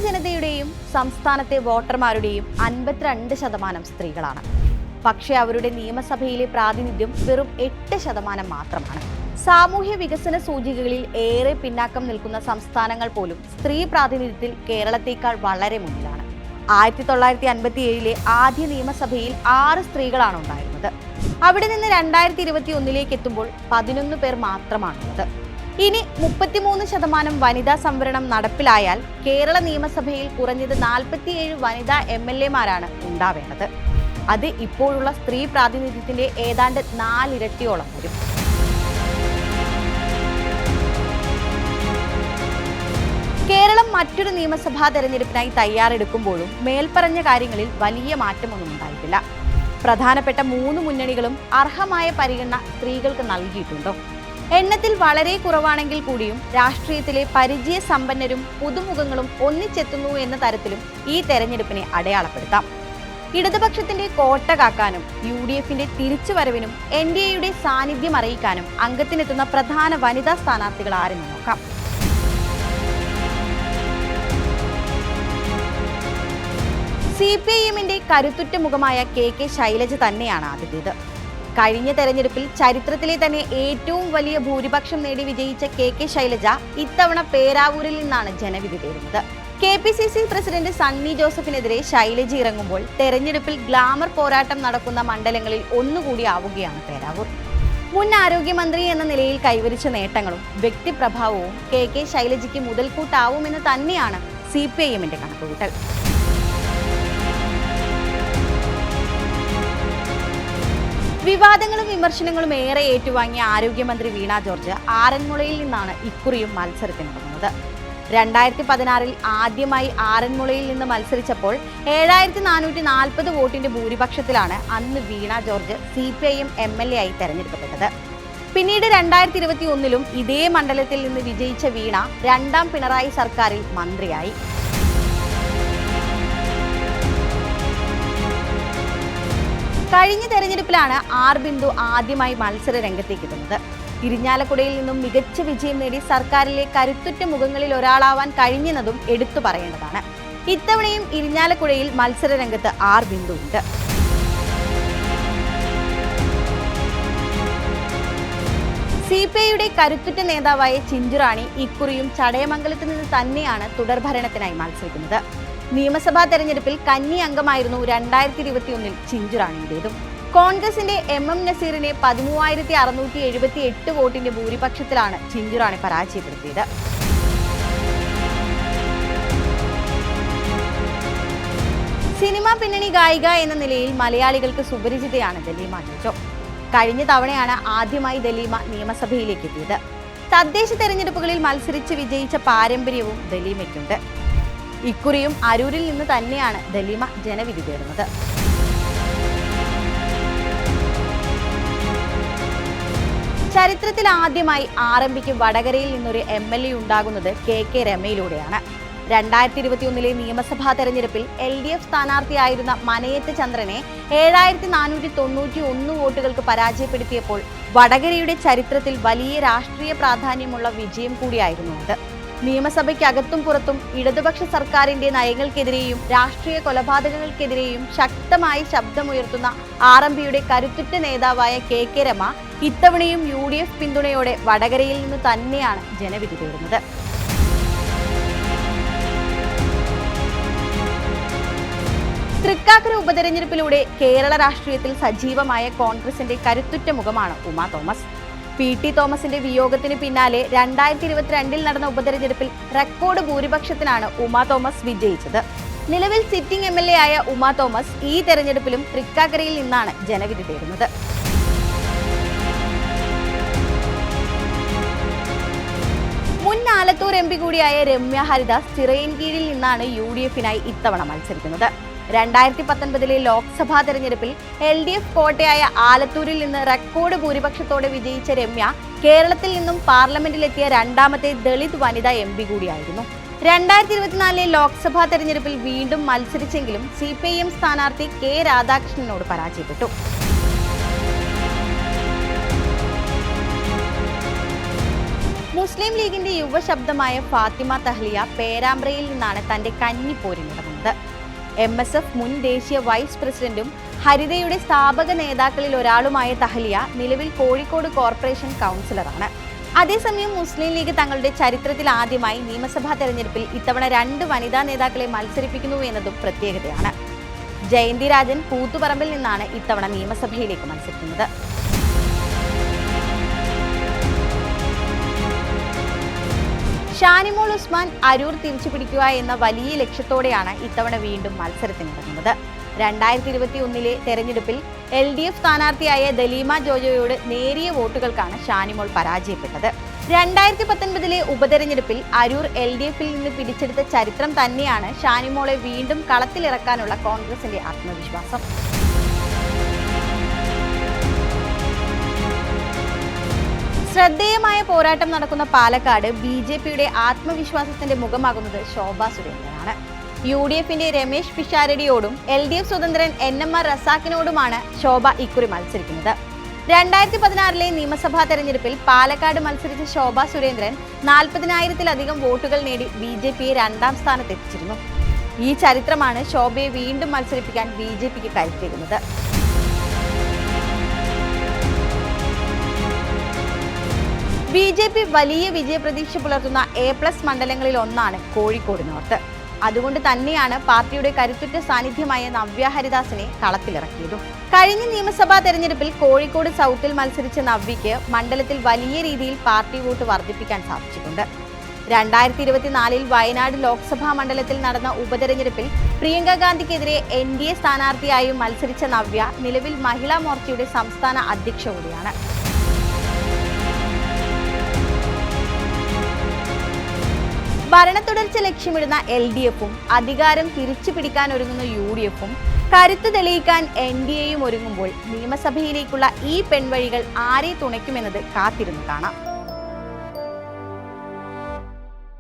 ജനതയുടെയും സംസ്ഥാനത്തെ വോട്ടർമാരുടെയും 52% സ്ത്രീകളാണ്. പക്ഷേ അവരുടെ നിയമസഭയിലെ പ്രാതിനിധ്യം വെറും 8% മാത്രമാണ്. സാമൂഹ്യ വികസന സൂചികകളിൽ ഏറെ പിന്നാക്കം നിൽക്കുന്ന സംസ്ഥാനങ്ങൾ പോലും സ്ത്രീ പ്രാതിനിധ്യത്തിൽ കേരളത്തേക്കാൾ വളരെ മുന്നിലാണ്. 1957 ആദ്യ നിയമസഭയിൽ 6 സ്ത്രീകളാണ് ഉണ്ടായിരുന്നത്. അവിടെ നിന്ന് 2021 എത്തുമ്പോൾ 11 പേർ മാത്രമാണുള്ളത്. ഇനി 33% വനിതാ സംവരണം നടപ്പിലായാൽ കേരള നിയമസഭയിൽ കുറഞ്ഞത് 47 വനിതാ MLA-മാരാണ് ഉണ്ടാവേണ്ടത്. അത് ഇപ്പോഴുള്ള സ്ത്രീ പ്രാതിനിധ്യത്തിന്റെ ഏതാണ്ട് 4 ഇരട്ടിയോളം വരും. കേരളം മറ്റൊരു നിയമസഭാ തെരഞ്ഞെടുപ്പിനായി തയ്യാറെടുക്കുമ്പോഴും മേൽപ്പറഞ്ഞ കാര്യങ്ങളിൽ വലിയ മാറ്റമൊന്നും ഉണ്ടായിട്ടില്ല. പ്രധാനപ്പെട്ട 3 മുന്നണികളും അർഹമായ പരിഗണന സ്ത്രീകൾക്ക് നൽകിയിട്ടുണ്ടോ? എണ്ണത്തിൽ വളരെ കുറവാണെങ്കിൽ കൂടിയും രാഷ്ട്രീയത്തിലെ പരിചയ സമ്പന്നരും പുതുമുഖങ്ങളും ഒന്നിച്ചെത്തുന്നു എന്ന തരത്തിലും ഈ തെരഞ്ഞെടുപ്പിനെ അടയാളപ്പെടുത്താം. ഇടതുപക്ഷത്തിന്റെ കോട്ട കാക്കാനും UDFന്റെ തിരിച്ചുവരവിനും NDAയുടെ സാന്നിധ്യം അറിയിക്കാനും അംഗത്തിനെത്തുന്ന പ്രധാന വനിതാ സ്ഥാനാർത്ഥികൾ ആരെന്ന് നോക്കാം. CPIMന്റെ കരുത്തുറ്റ മുഖമായ KK ശൈലജ തന്നെയാണ് ആദ്യത്തേത്. കഴിഞ്ഞ തെരഞ്ഞെടുപ്പിൽ ചരിത്രത്തിലെ തന്നെ ഏറ്റവും വലിയ ഭൂരിപക്ഷം നേടി വിജയിച്ച KK ശൈലജ ഇത്തവണ പേരാവൂരിൽ നിന്നാണ് ജനവിധി തേടുന്നത്. KPCC പ്രസിഡന്റ് സണ്ണി ജോസഫിനെതിരെ ശൈലജ ഇറങ്ങുമ്പോൾ തെരഞ്ഞെടുപ്പിൽ ഗ്ലാമർ പോരാട്ടം നടക്കുന്ന മണ്ഡലങ്ങളിൽ ഒന്നുകൂടി ആവുകയാണ് പേരാവൂർ. മുൻ ആരോഗ്യമന്ത്രി എന്ന നിലയിൽ കൈവരിച്ച നേട്ടങ്ങളും വ്യക്തിപ്രഭാവവും KK ശൈലജയ്ക്ക് മുതൽക്കൂട്ടാവുമെന്ന് തന്നെയാണ് CPIMന്റെ കണക്കുകൂട്ടൽ. വിവാദങ്ങളും വിമർശനങ്ങളും ഏറെ ഏറ്റുവാങ്ങിയ ആരോഗ്യമന്ത്രി വീണ ജോർജ് ആറന്മുളയിൽ നിന്നാണ് ഇക്കുറിയും മത്സരത്തിനിറങ്ങുന്നത്. 2016 ആദ്യമായി ആറന്മുളയിൽ നിന്ന് മത്സരിച്ചപ്പോൾ 7440 വോട്ടിന്റെ ഭൂരിപക്ഷത്തിലാണ് അന്ന് വീണ ജോർജ് CPIM MLA ആയി തെരഞ്ഞെടുക്കപ്പെട്ടത്. പിന്നീട് 2021 ഇതേ മണ്ഡലത്തിൽ നിന്ന് വിജയിച്ച വീണ 2ാം പിണറായി സർക്കാരിൽ മന്ത്രിയായി. കഴിഞ്ഞ തെരഞ്ഞെടുപ്പിലാണ് R ബിന്ദു ആദ്യമായി മത്സര രംഗത്തേക്ക് എത്തുന്നത്. ഇരിഞ്ഞാലക്കുടയിൽ നിന്നും മികച്ച വിജയം നേടി സർക്കാരിലെ കരുത്തുറ്റ മുഖങ്ങളിൽ ഒരാളാവാൻ കഴിഞ്ഞെന്നതും എടുത്തു പറയേണ്ടതാണ്. ഇത്തവണയും ഇരിഞ്ഞാലക്കുടയിൽ മത്സര രംഗത്ത് R ബിന്ദു ഉണ്ട്. CPIയുടെ കരുത്തുറ്റ നേതാവായ ചിഞ്ചുറാണി ഇക്കുറിയും ചടയമംഗലത്ത് നിന്ന് തന്നെയാണ് തുടർഭരണത്തിനായി മത്സരിക്കുന്നത്. നിയമസഭാ തെരഞ്ഞെടുപ്പിൽ കന്നി അംഗമായിരുന്നു 2021 ചിഞ്ചുറാണിയുടേതും. കോൺഗ്രസിന്റെ MM നസീറിനെ 13,678 വോട്ടിന്റെ ഭൂരിപക്ഷത്തിലാണ് ചിഞ്ചുറാണി പരാജയപ്പെടുത്തിയത്. സിനിമാ പിന്നണി ഗായിക എന്ന നിലയിൽ മലയാളികൾക്ക് സുപരിചിതയാണ് ദലീമ ജോജോ. കഴിഞ്ഞ തവണയാണ് ആദ്യമായി ദലീമ നിയമസഭയിലേക്ക് എത്തിയത്. തദ്ദേശ തെരഞ്ഞെടുപ്പുകളിൽ മത്സരിച്ച് വിജയിച്ച പാരമ്പര്യവും ദലീമയ്ക്കുണ്ട്. ഇക്കുറിയും അരൂരിൽ നിന്ന് തന്നെയാണ് ദലീമ ജനവിധി തേടുന്നത്. ചരിത്രത്തിൽ ആദ്യമായി RMPക്ക് വടകരയിൽ നിന്നൊരു MLA ഉണ്ടാകുന്നത് KK രമയിലൂടെയാണ്. 2021 നിയമസഭാ തെരഞ്ഞെടുപ്പിൽ LDF സ്ഥാനാർത്ഥിയായിരുന്ന മനയത്ത് ചന്ദ്രനെ 7491 വോട്ടുകൾക്ക് പരാജയപ്പെടുത്തിയപ്പോൾ വടകരയുടെ ചരിത്രത്തിൽ വലിയ രാഷ്ട്രീയ പ്രാധാന്യമുള്ള വിജയം കൂടിയായിരുന്നു അത്. നിയമസഭയ്ക്കകത്തും പുറത്തും ഇടതുപക്ഷ സർക്കാരിന്റെ നയങ്ങൾക്കെതിരെയും രാഷ്ട്രീയ കൊലപാതകങ്ങൾക്കെതിരെയും ശക്തമായി ശബ്ദമുയർത്തുന്ന RMPയുടെ കരുത്തുറ്റ നേതാവായ KK രമ ഇത്തവണയും UDF പിന്തുണയോടെ വടകരയിൽ നിന്ന് തന്നെയാണ് ജനവിധി തേടുന്നത്. തൃക്കാക്കര ഉപതെരഞ്ഞെടുപ്പിലൂടെ കേരള രാഷ്ട്രീയത്തിൽ സജീവമായ കോൺഗ്രസിന്റെ കരുത്തുറ്റ മുഖമാണ് ഉമ തോമസ്. PT തോമസിന്റെ വിയോഗത്തിന് പിന്നാലെ 2022 നടന്ന ഉപതെരഞ്ഞെടുപ്പിൽ റെക്കോർഡ് ഭൂരിപക്ഷത്തിനാണ് ഉമ തോമസ് വിജയിച്ചത്. നിലവിൽ സിറ്റിംഗ് MLA ആയ ഉമ തോമസ് ഈ തെരഞ്ഞെടുപ്പിലും തൃക്കാക്കരയിൽ നിന്നാണ് ജനവിധി തേടുന്നത്. മുൻ ആലത്തൂർ MP കൂടിയായ രമ്യ ഹരിദാസ് ചിറയൻകീഴിൽ നിന്നാണ് UDFനായി ഇത്തവണ മത്സരിക്കുന്നത്. 2019 ലോക്സഭാ തെരഞ്ഞെടുപ്പിൽ LDF കോട്ടയായ ആലത്തൂരിൽ നിന്ന് റെക്കോർഡ് ഭൂരിപക്ഷത്തോടെ വിജയിച്ച രമ്യ കേരളത്തിൽ നിന്നും പാർലമെന്റിലെത്തിയ 2ാമത്തെ ദളിത് വനിതാ MP കൂടിയായിരുന്നു. 2024 ലോക്സഭാ തെരഞ്ഞെടുപ്പിൽ വീണ്ടും മത്സരിച്ചെങ്കിലും CPIM സ്ഥാനാർത്ഥി K രാധാകൃഷ്ണനോട് പരാജയപ്പെട്ടു. മുസ്ലിം ലീഗിന്റെ യുവശബ്ദമായ ഫാത്തിമ തഹ്ലിയ പേരാമ്പ്രയിൽ നിന്നാണ് തന്റെ കന്നിപ്പോരിനിറങ്ങുന്നത്. MSF മുൻ ദേശീയ വൈസ് പ്രസിഡന്റും ഹരിതയുടെ സ്ഥാപക നേതാക്കളിൽ ഒരാളുമായ തഹ്ലിയ നിലവിൽ കോഴിക്കോട് കോർപ്പറേഷൻ കൗൺസിലറാണ്. അതേസമയം മുസ്ലിം ലീഗ് തങ്ങളുടെ ചരിത്രത്തിൽ ആദ്യമായി നിയമസഭാ തെരഞ്ഞെടുപ്പിൽ ഇത്തവണ 2 വനിതാ നേതാക്കളെ മത്സരിപ്പിക്കുന്നു എന്നതും പ്രത്യേകതയാണ്. ജയന്തി രാജൻ കൂത്തുപറമ്പിൽ നിന്നാണ് ഇത്തവണ നിയമസഭയിലേക്ക് മത്സരിക്കുന്നത്. ഷാനിമോൾ ഉസ്മാൻ അരൂർ തിരിച്ചുപിടിക്കുക എന്ന വലിയ ലക്ഷ്യത്തോടെയാണ് ഇത്തവണ വീണ്ടും മത്സരത്തിനിറങ്ങുന്നത്. 2021 തെരഞ്ഞെടുപ്പിൽ LDF സ്ഥാനാർത്ഥിയായ ദലീമ ജോജോയോട് നേരിയ വോട്ടുകൾക്കാണ് ഷാനിമോൾ പരാജയപ്പെട്ടത്. 2019 ഉപതെരഞ്ഞെടുപ്പിൽ അരൂർ LDFിൽ നിന്ന് പിടിച്ചെടുത്ത ചരിത്രം തന്നെയാണ് ഷാനിമോളെ വീണ്ടും കളത്തിലിറക്കാനുള്ള കോൺഗ്രസിന്റെ ആത്മവിശ്വാസം. ശ്രദ്ധേയമായ പോരാട്ടം നടക്കുന്ന പാലക്കാട് BJPയുടെ ആത്മവിശ്വാസത്തിന്റെ മുഖമാകുന്നത് ശോഭാ സുരേന്ദ്രനാണ്. UDFന്റെ രമേശ് പിഷാരടിയോടും LDF സ്വതന്ത്രൻ NMR റസാക്കിനോടുമാണ് ശോഭ ഇക്കുറി മത്സരിക്കുന്നത്. 2016 നിയമസഭാ തെരഞ്ഞെടുപ്പിൽ പാലക്കാട് മത്സരിച്ച ശോഭാ സുരേന്ദ്രൻ 40,000-ലധികം വോട്ടുകൾ നേടി BJPയെ 2ാം സ്ഥാനത്തെത്തിച്ചിരുന്നു. ഈ ചരിത്രമാണ് ശോഭയെ വീണ്ടും മത്സരിപ്പിക്കാൻ BJPക്ക് കരുത്തേകുന്നത്. BJP വലിയ വിജയപ്രതീക്ഷ പുലർത്തുന്ന A+ മണ്ഡലങ്ങളിൽ ഒന്നാണ് കോഴിക്കോട് നോർത്ത്. അതുകൊണ്ട് തന്നെയാണ് പാർട്ടിയുടെ കരുത്തുറ്റ സാന്നിധ്യമായ നവ്യ ഹരിദാസിനെ കളത്തിലിറക്കിയതും. കഴിഞ്ഞ നിയമസഭാ തെരഞ്ഞെടുപ്പിൽ കോഴിക്കോട് സൗത്തിൽ മത്സരിച്ച നവ്യയ്ക്ക് മണ്ഡലത്തിൽ വലിയ രീതിയിൽ പാർട്ടി വോട്ട് വർദ്ധിപ്പിക്കാൻ സാധിച്ചിട്ടുണ്ട്. 2024 വയനാട് ലോക്സഭാ മണ്ഡലത്തിൽ നടന്ന ഉപതെരഞ്ഞെടുപ്പിൽ പ്രിയങ്ക ഗാന്ധിക്കെതിരെ NDA സ്ഥാനാർത്ഥിയായും മത്സരിച്ച നവ്യ നിലവിൽ മഹിളാ മോർച്ചയുടെ സംസ്ഥാന അധ്യക്ഷ കൂടിയാണ്. ഭരണത്തുടർച്ച ലക്ഷ്യമിടുന്ന LDFും അധികാരം തിരിച്ചു പിടിക്കാനൊരുങ്ങുന്ന UDFും കരുത്ത് തെളിയിക്കാൻ NDAയും ഒരുങ്ങുമ്പോൾ നിയമസഭയിലേക്കുള്ള ഈ പെൺവഴികൾ ആരെ തുണയ്ക്കുമെന്നത് കാത്തിരുന്ന് കാണാം.